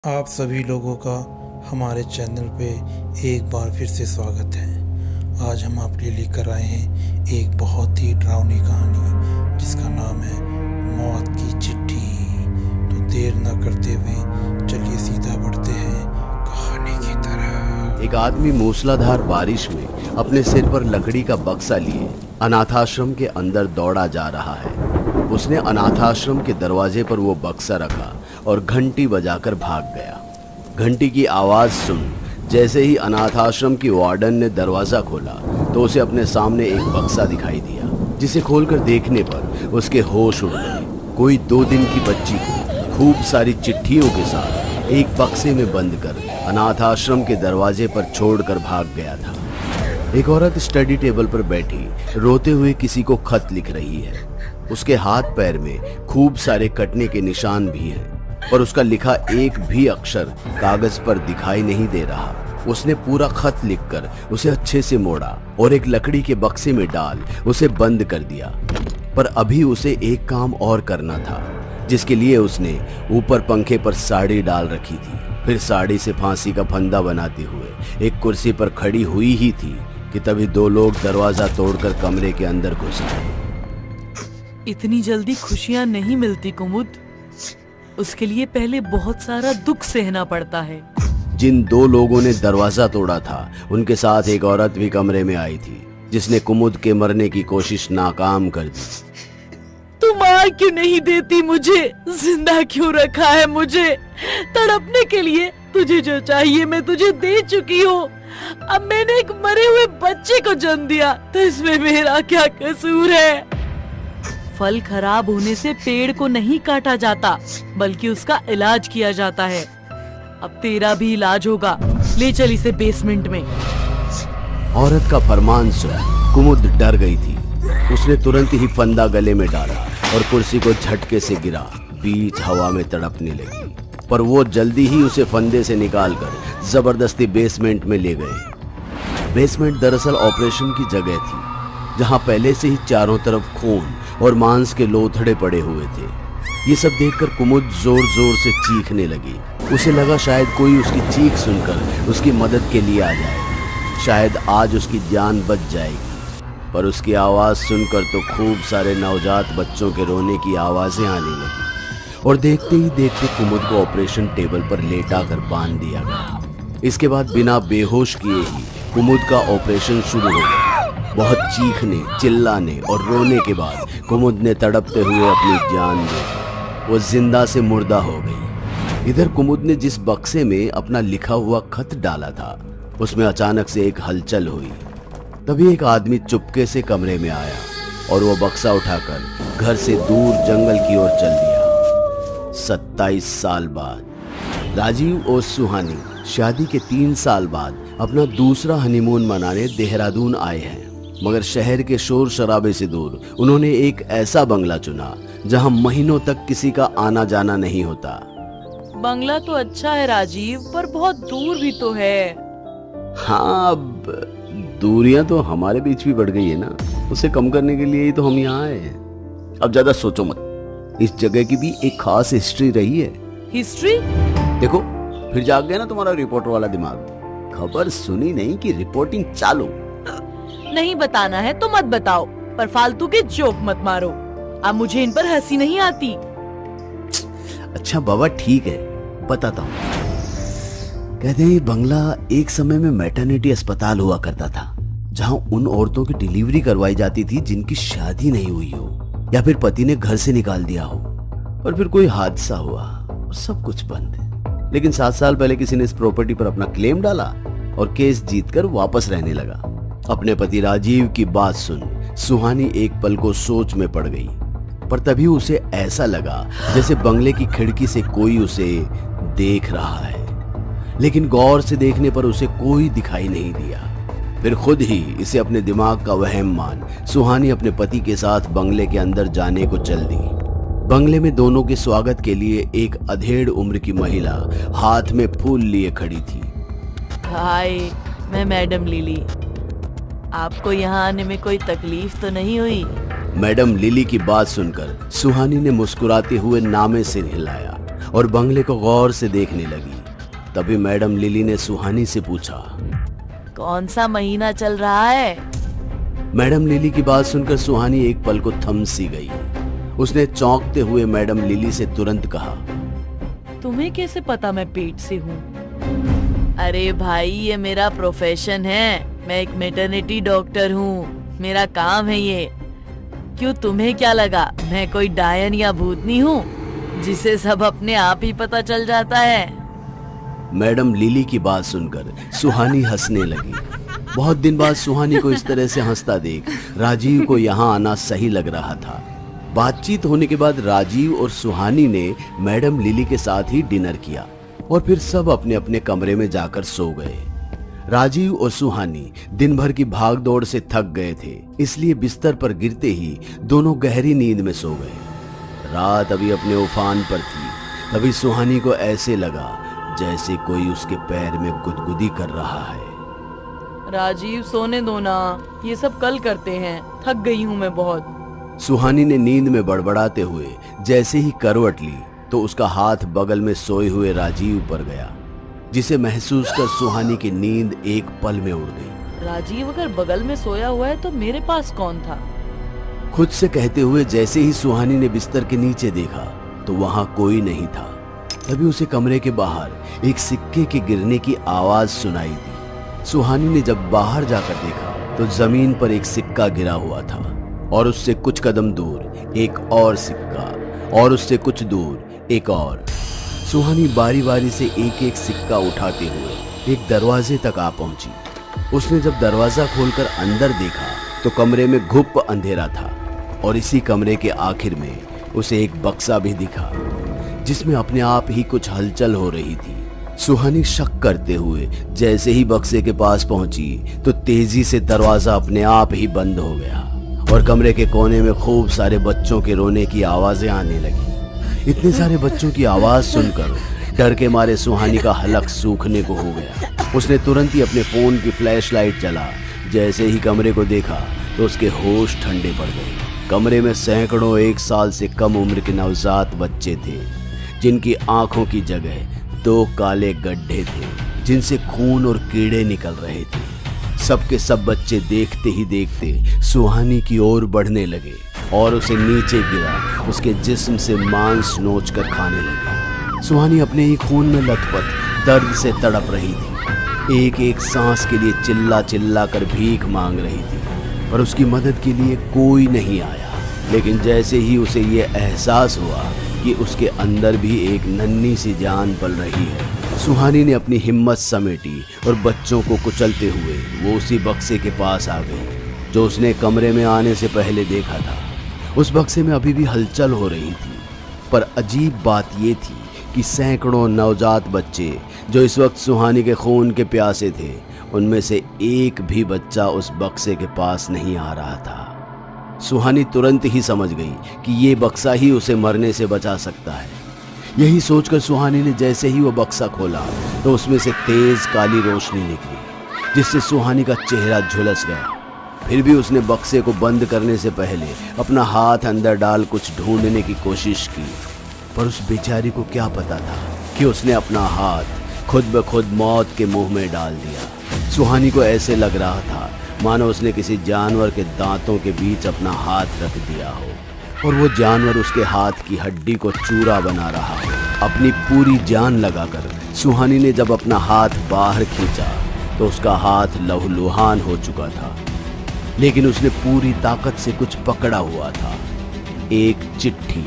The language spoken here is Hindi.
आप सभी लोगों का हमारे चैनल पे एक बार फिर से स्वागत है। आज हम आपके लिए लेकर आए हैं एक बहुत ही डरावनी कहानी जिसका नाम है मौत की चिट्ठी। तो देर न करते हुए चलिए सीधा बढ़ते हैं कहानी की तरफ। एक आदमी मूसलाधार बारिश में अपने सिर पर लकड़ी का बक्सा लिए अनाथाश्रम के अंदर दौड़ा जा रहा है। उसने अनाथाश्रम के दरवाजे पर वो बक्सा रखा और घंटी बजाकर भाग गया। घंटी की आवाज सुन जैसे ही अनाथाश्रम की वार्डन ने दरवाजा खोला तो उसे अपने सामने एक बक्सा दिखाई दिया, जिसे खोलकर देखने पर उसके होश उड़ गए। कोई 2 दिन की बच्ची को खूब सारी चिट्ठियों के साथ एक बक्से में बंद कर अनाथाश्रम के दरवाजे पर छोड़कर भाग गया था। एक औरत स्टडी टेबल पर बैठी रोते हुए किसी को खत लिख रही है। उसके हाथ पैर में खूब सारे कटने के निशान भी हैं, पर उसका लिखा एक भी अक्षर कागज पर दिखाई नहीं दे रहा। उसने पूरा खत लिखकर उसे अच्छे से मोड़ा और एक लकड़ी के बक्से में डाल उसे बंद कर दिया। पर अभी उसे एक काम और करना था, जिसके लिए उसने ऊपर पंखे पर साड़ी डाल रखी थी। फिर साड़ी से फांसी का फंदा बनाते हुए एक कुर्सी पर खड़ी हुई ही थी कि तभी 2 लोग दरवाजा तोड़कर कमरे के अंदर घुस आए। इतनी जल्दी खुशियां नहीं मिलती कुमुद, उसके लिए पहले बहुत सारा दुख सहना पड़ता है। जिन 2 लोगों ने दरवाजा तोड़ा था उनके साथ एक औरत भी कमरे में आई थी, जिसने कुमुद के मरने की कोशिश नाकाम कर दी। तुम मार क्यों नहीं देती मुझे? जिंदा क्यों रखा है मुझे? तड़पने के लिए तुझे जो चाहिए मैं तुझे दे चुकी हूँ। अब मैंने एक मरे हुए बच्चे को जन्म दिया तो इसमें मेरा क्या कसूर है? फल खराब होने से पेड़ को नहीं काटा जाता, बल्कि उसका इलाज किया जाता है। अब तेरा भी इलाज होगा। ले चल इसे बेसमेंट में। औरत का फरमान सुन कुमुद डर गई थी। उसने तुरंत ही फंदा गले में डाला और कुर्सी को झटके से गिरा बीच हवा में तड़पने लगी। पर वो जल्दी ही उसे फंदे से निकालकर जबरदस्ती बेसमेंट में ले गए। बेसमेंट दरअसल ऑपरेशन की जगह थी, जहां पहले से ही चारों तरफ खून और मांस के लोथड़े पड़े हुए थे। ये सब देखकर कुमुद जोर जोर से चीखने लगी। उसे लगा शायद कोई उसकी चीख सुनकर उसकी मदद के लिए आ जाए, शायद आज उसकी जान बच जाएगी। पर उसकी आवाज सुनकर तो खूब सारे नवजात बच्चों के रोने की आवाजें आने लगी और देखते ही देखते कुमुद को ऑपरेशन टेबल पर लेटा कर बांध दिया गया। इसके बाद बिना बेहोश किए ही कुमुद का ऑपरेशन शुरू हो गया। बहुत चीखने, चिल्लाने और रोने के बाद कुमुद ने तड़पते हुए अपनी जान दे दी। वो जिंदा से मुर्दा हो गई। इधर कुमुद ने जिस बक्से में अपना लिखा हुआ खत डाला था, उसमें अचानक से एक हलचल हुई। तभी एक आदमी चुपके से कमरे में आया और वो बक्सा उठाकर घर से दूर जंगल की ओर चल दिया। 27 साल बाद राजीव और सुहानी शादी के 3 साल बाद अपना दूसरा हनीमून मनाने देहरादून आए हैं। मगर शहर के शोर शराबे से दूर उन्होंने एक ऐसा बंगला चुना जहां महीनों तक किसी का आना जाना नहीं होता। बंगला तो अच्छा है राजीव, पर बहुत दूर भी तो है। हाँ, अब दूरियां तो हमारे बीच भी बढ़ गई है ना, उसे कम करने के लिए ही तो हम यहाँ आए हैं। अब ज्यादा सोचो मत, इस जगह की भी एक खास हिस्ट्री रही है। हिस्ट्री? देखो, फिर जाग गया ना तुम्हारा रिपोर्टर वाला दिमाग। खबर सुनी नहीं कि रिपोर्टिंग चालू। नहीं बताना है तो मत बताओ, पर फालतू के जोक मत मारो। अब मुझे इन पर हंसी नहीं आती। अच्छा बाबा, ठीक है, बताता हूँ। कहते हैं ये बंगला एक समय में मैटरनिटी अस्पताल हुआ करता था, जहां उन औरतों की डिलीवरी करवाई जाती थी जिनकी शादी नहीं हुई हो या फिर पति ने घर से निकाल दिया हो, पर फिर कोई हादसा हुआ और सब कुछ बंद। लेकिन 7 साल पहले किसी ने इस प्रॉपर्टी पर अपना क्लेम डाला और केस जीतकर वापस रहने लगा। अपने पति राजीव की बात सुन सुहानी एक पल को सोच में पड़ गई, पर तभी उसे ऐसा लगा जैसे बंगले की खिड़की से कोई उसे देख रहा है। लेकिन गौर से देखने पर उसे कोई दिखाई नहीं दिया। फिर खुद ही इसे अपने दिमाग का वहम मान सुहानी अपने पति के साथ बंगले के अंदर जाने को चल दी। बंगले में दोनों के स्वागत के लिए एक अधेड़ उम्र की महिला हाथ में फूल लिए खड़ी थी। हाय, मैं मैडम लिली। आपको यहाँ आने में कोई तकलीफ तो नहीं हुई? मैडम लिली की बात सुनकर सुहानी ने मुस्कुराते हुए नामे सिर हिलाया और बंगले को गौर से देखने लगी। तभी मैडम लिली ने सुहानी से पूछा, कौन सा महीना चल रहा है? मैडम लिली की बात सुनकर सुहानी एक पल को थम सी गई। उसने चौंकते हुए मैडम लिली से तुरंत कहा, तुम्हें कैसे पता मैं पेट से हूँ? अरे भाई, ये मेरा प्रोफेशन है। मैं एक मैटरनिटी डॉक्टर हूँ, मेरा काम है ये। क्यों, तुम्हें क्या लगा मैं कोई डायन या भूतनी हूँ जिसे सब अपने आप ही पता चल जाता है? मैडम लिली की बात सुनकर सुहानी हंसने लगी। बहुत दिन बाद सुहानी को इस तरह से हंसता देख राजीव को यहाँ आना सही लग रहा था। बातचीत होने के बाद राजीव और सुहानी ने मैडम लिली के साथ ही डिनर किया और फिर सब अपने अपने कमरे में जाकर सो गए। राजीव और सुहानी दिन भर की भाग दौड़ से थक गए थे, इसलिए बिस्तर पर गिरते ही दोनों गहरी नींद में सो गए। रात अभी अपने उफान पर थी, तभी सुहानी को ऐसे लगा जैसे कोई उसके पैर में गुदगुदी कर रहा है। राजीव, सोने दो ना, ये सब कल करते हैं, थक गई हूँ मैं बहुत। सुहानी ने नींद में बड़बड़ाते हुए जैसे ही करवट ली तो उसका हाथ बगल में सोए हुए राजीव पर गया, जिसे महसूस कर सुहानी की नींद एक पल में उड़ गई। राजीव अगर बगल में सोया हुआ है तो मेरे पास कौन था? खुद से कहते हुए जैसे ही सुहानी ने बिस्तर के नीचे देखा तो वहां कोई नहीं था। तभी उसे कमरे के बाहर एक सिक्के के गिरने की आवाज सुनाई दी। सुहानी ने जब बाहर जाकर देखा तो जमीन पर एक सिक्का गिरा हुआ था और उससे कुछ कदम दूर एक और सिक्का और उससे कुछ दूर एक और। सुहानी बारी बारी से एक एक सिक्का उठाते हुए एक दरवाजे तक आ पहुंची। उसने जब दरवाजा खोलकर अंदर देखा तो कमरे में घुप अंधेरा था और इसी कमरे के आखिर में उसे एक बक्सा भी दिखा जिसमें अपने आप ही कुछ हलचल हो रही थी। सुहानी शक करते हुए जैसे ही बक्से के पास पहुंची तो तेजी से दरवाजा अपने आप ही बंद हो गया और कमरे के कोने में खूब सारे बच्चों के रोने की आवाजें आने लगी। इतने सारे बच्चों की आवाज सुनकर डर के मारे सुहानी का हलक सूखने को हो गया। उसने तुरंत ही अपने फोन की फ्लैश लाइट जला। जैसे ही कमरे को देखा तो उसके होश ठंडे पड़ गए। कमरे में सैकड़ों 1 साल से कम उम्र के नवजात बच्चे थे, जिनकी आंखों की जगह 2 काले गड्ढे थे जिनसे खून और कीड़े निकल रहे थे। सबके सब बच्चे देखते ही देखते सुहानी की ओर बढ़ने लगे और उसे नीचे गिरा उसके जिस्म से मांस नोच कर खाने लगे। सुहानी अपने ही खून में लथपथ दर्द से तड़प रही थी। एक एक सांस के लिए चिल्ला चिल्ला कर भीख मांग रही थी, पर उसकी मदद के लिए कोई नहीं आया। लेकिन जैसे ही उसे ये एहसास हुआ कि उसके अंदर भी एक नन्ही सी जान पल रही है, सुहानी ने अपनी हिम्मत समेटी और बच्चों को कुचलते हुए वो उसी बक्से के पास आ गई जो उसने कमरे में आने से पहले देखा था। उस बक्से में अभी भी हलचल हो रही थी, पर अजीब बात ये थी कि सैकड़ों नवजात बच्चे जो इस वक्त सुहानी के खून के प्यासे थे, उनमें से एक भी बच्चा उस बक्से के पास नहीं आ रहा था। सुहानी तुरंत ही समझ गई कि ये बक्सा ही उसे मरने से बचा सकता है। यही सोचकर सुहानी ने जैसे ही वो बक्सा खोला तो उसमें से तेज काली रोशनी निकली, जिससे सुहानी का चेहरा झुलस गया। फिर भी उसने बक्से को बंद करने से पहले अपना हाथ अंदर डाल कुछ ढूंढने की कोशिश की, पर उस बेचारी को क्या पता था कि उसने अपना हाथ खुद ब खुद मौत के मुंह में डाल दिया। सुहानी को ऐसे लग रहा था मानो उसने किसी जानवर के दांतों के बीच अपना हाथ रख दिया हो और वो जानवर उसके हाथ की हड्डी को चूरा बना रहा हो। अपनी पूरी जान लगाकर सुहानी ने जब अपना हाथ बाहर खींचा तो उसका हाथ लहूलुहान हो चुका था, लेकिन उसने पूरी ताकत से कुछ पकड़ा हुआ था, एक चिट्ठी।